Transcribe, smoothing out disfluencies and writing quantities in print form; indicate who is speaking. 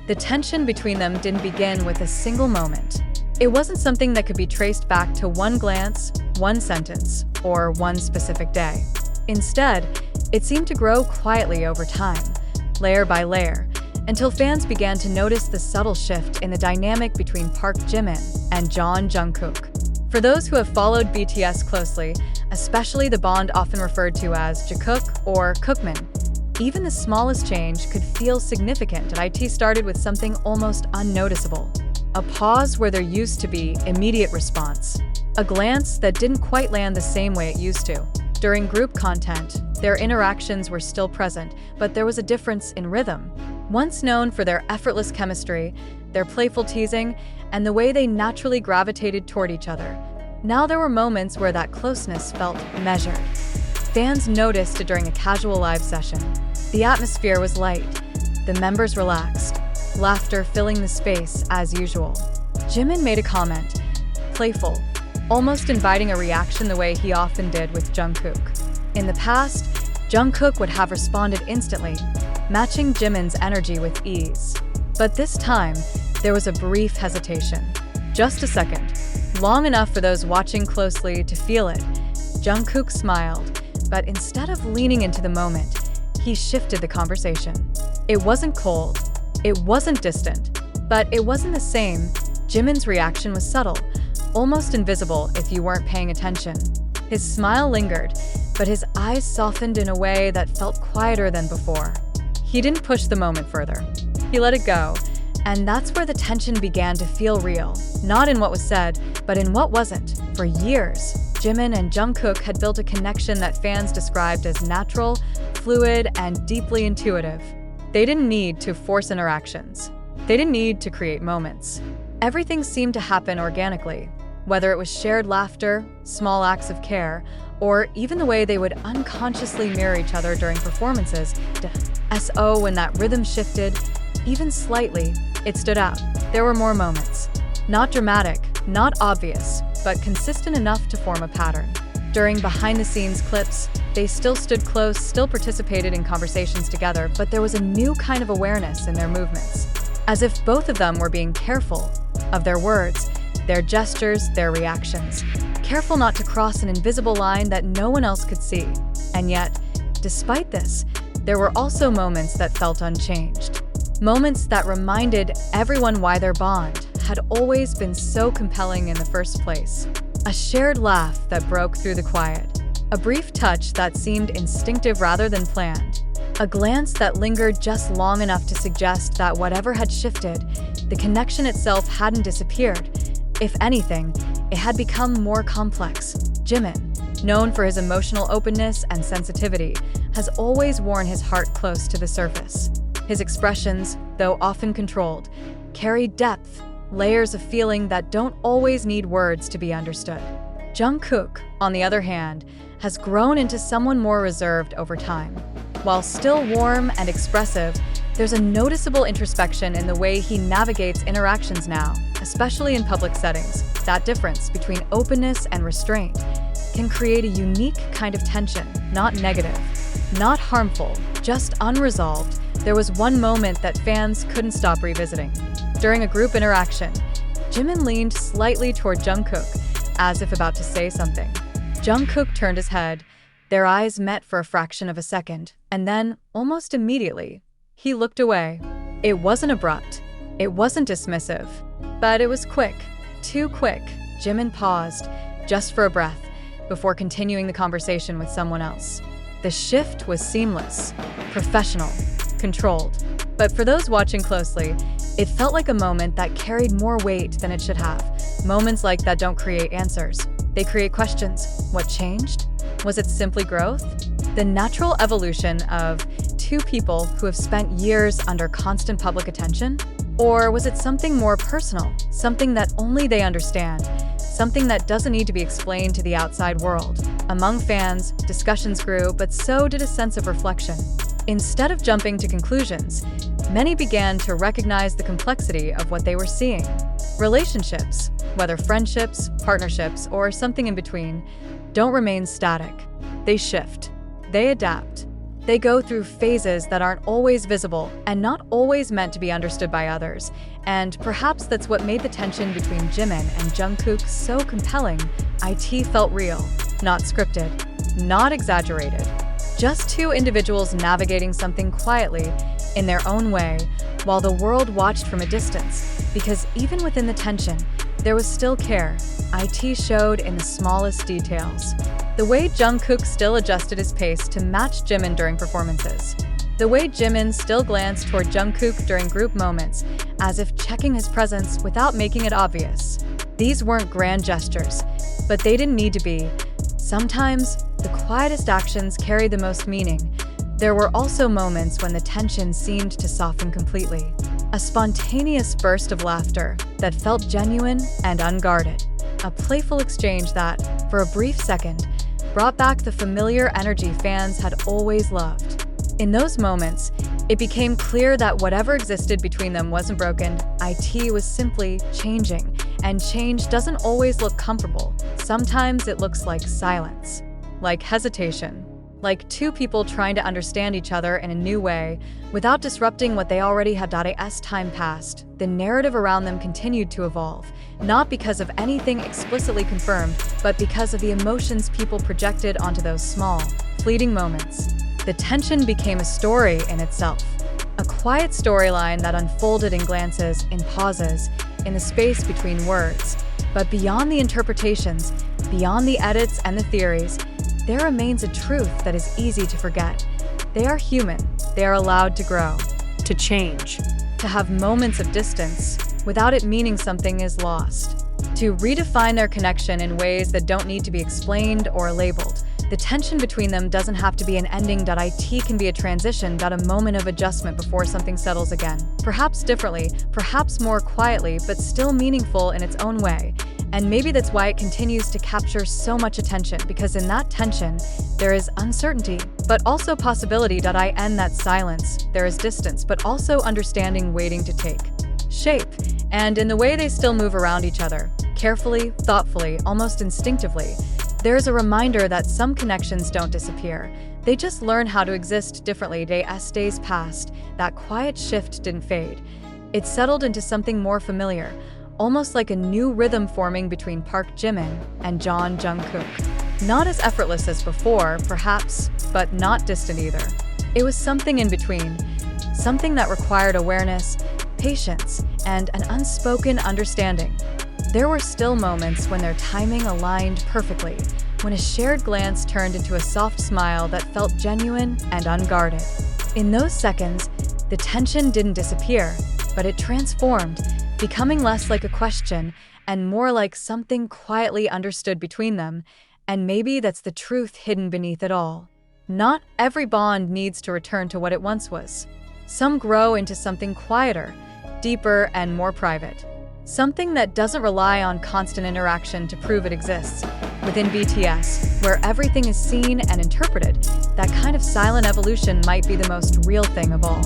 Speaker 1: The tension between them didn't begin with a single moment. It wasn't something that could be traced back to one glance, one sentence, or one specific day. Instead, it seemed to grow quietly over time, layer by layer, until fans began to notice the subtle shift in the dynamic between Park Jimin and Jungkook. For those who have followed BTS closely, especially the bond often referred to as Jakook or Kookmin, even the smallest change could feel significant. It started with something almost unnoticeable. A pause where there used to be immediate response. A glance that didn't quite land the same way it used to. During group content, their interactions were still present, but there was a difference in rhythm. Once known for their effortless chemistry, their playful teasing, and the way they naturally gravitated toward each other, now there were moments where that closeness felt measured. Fans noticed it during a casual live session. The atmosphere was light, the members relaxed, laughter filling the space as usual. Jimin made a comment, playful, almost inviting a reaction the way he often did with Jungkook. In the past, Jungkook would have responded instantly, matching Jimin's energy with ease. But this time, there was a brief hesitation. Just a second, long enough for those watching closely to feel it. Jungkook smiled, but instead of leaning into the moment, he shifted the conversation. It wasn't cold, it wasn't distant, but it wasn't the same. Jimin's reaction was subtle, almost invisible if you weren't paying attention. His smile lingered, but his eyes softened in a way that felt quieter than before. He didn't push the moment further. He let it go, and that's where the tension began to feel real, not in what was said, but in what wasn't. For years, Jimin and Jungkook had built a connection that fans described as natural, fluid, and deeply intuitive. They didn't need to force interactions. They didn't need to create moments. Everything seemed to happen organically, whether it was shared laughter, small acts of care, or even the way they would unconsciously mirror each other during performances. So when that rhythm shifted, even slightly, it stood out. There were more moments. Not dramatic, not obvious, but consistent enough to form a pattern. During behind-the-scenes clips, they still stood close, still participated in conversations together, but there was a new kind of awareness in their movements, as if both of them were being careful of their words, their gestures, their reactions, careful not to cross an invisible line that no one else could see. And yet, despite this, there were also moments that felt unchanged. Moments that reminded everyone why their bond had always been so compelling in the first place. A shared laugh that broke through the quiet. A brief touch that seemed instinctive rather than planned. A glance that lingered just long enough to suggest that whatever had shifted, the connection itself hadn't disappeared. If anything, it had become more complex. Jimin, known for his emotional openness and sensitivity, has always worn his heart close to the surface. His expressions, though often controlled, carry depth, layers of feeling that don't always need words to be understood. Jungkook, on the other hand, has grown into someone more reserved over time. While still warm and expressive, there's a noticeable introspection in the way he navigates interactions now, especially in public settings. That difference between openness and restraint can create a unique kind of tension, not negative, not harmful, just unresolved. There was one moment that fans couldn't stop revisiting. During a group interaction, Jimin leaned slightly toward Jungkook, as if about to say something. Jungkook turned his head. Their eyes met for a fraction of a second, and then, almost immediately, he looked away. It wasn't abrupt. It wasn't dismissive. But it was quick. Too quick. Jimin paused, just for a breath, before continuing the conversation with someone else. The shift was seamless, professional, controlled. But for those watching closely, it felt like a moment that carried more weight than it should have. Moments like that don't create answers. They create questions. What changed? Was it simply growth? The natural evolution of two people who have spent years under constant public attention? Or was it something more personal, something that only they understand, something that doesn't need to be explained to the outside world? Among fans, discussions grew, but so did a sense of reflection. Instead of jumping to conclusions, many began to recognize the complexity of what they were seeing. Relationships, whether friendships, partnerships, or something in between, don't remain static. They shift. They adapt. They go through phases that aren't always visible and not always meant to be understood by others. And perhaps that's what made the tension between Jimin and Jungkook so compelling. It felt real, not scripted, not exaggerated. Just two individuals navigating something quietly, in their own way, while the world watched from a distance. Because even within the tension, there was still care. It showed in the smallest details. The way Jungkook still adjusted his pace to match Jimin during performances. The way Jimin still glanced toward Jungkook during group moments, as if checking his presence without making it obvious. These weren't grand gestures, but they didn't need to be. Sometimes, the quietest actions carry the most meaning. There were also moments when the tension seemed to soften completely. A spontaneous burst of laughter that felt genuine and unguarded. A playful exchange that, for a brief second, brought back the familiar energy fans had always loved. In those moments, it became clear that whatever existed between them wasn't broken. It was simply changing, and change doesn't always look comfortable. Sometimes it looks like silence, like hesitation, like two people trying to understand each other in a new way without disrupting what they already had. As time passed, the narrative around them continued to evolve, not because of anything explicitly confirmed, but because of the emotions people projected onto those small, fleeting moments. The tension became a story in itself, a quiet storyline that unfolded in glances, in pauses, in the space between words. But beyond the interpretations, beyond the edits and the theories, there remains a truth that is easy to forget. They are human. They are allowed to grow, to change, to have moments of distance without it meaning something is lost, to redefine their connection in ways that don't need to be explained or labeled. The tension between them doesn't have to be an ending. It can be a transition, a moment of adjustment before something settles again. Perhaps differently, perhaps more quietly, but still meaningful in its own way. And maybe that's why it continues to capture so much attention, because in that tension, there is uncertainty, but also possibility. In that silence, there is distance, but also understanding waiting to take shape. And in the way they still move around each other, carefully, thoughtfully, almost instinctively, there's a reminder that some connections don't disappear. They just learn how to exist differently. As days passed, that quiet shift didn't fade. It settled into something more familiar, almost like a new rhythm forming between Park Jimin and John Jungkook. Not as effortless as before, perhaps, but not distant either. It was something in between, something that required awareness, patience, and an unspoken understanding. There were still moments when their timing aligned perfectly, when a shared glance turned into a soft smile that felt genuine and unguarded. In those seconds, the tension didn't disappear, but it transformed, becoming less like a question and more like something quietly understood between them. And maybe that's the truth hidden beneath it all. Not every bond needs to return to what it once was. Some grow into something quieter, deeper, and more private. Something that doesn't rely on constant interaction to prove it exists. Within BTS, where everything is seen and interpreted, that kind of silent evolution might be the most real thing of all.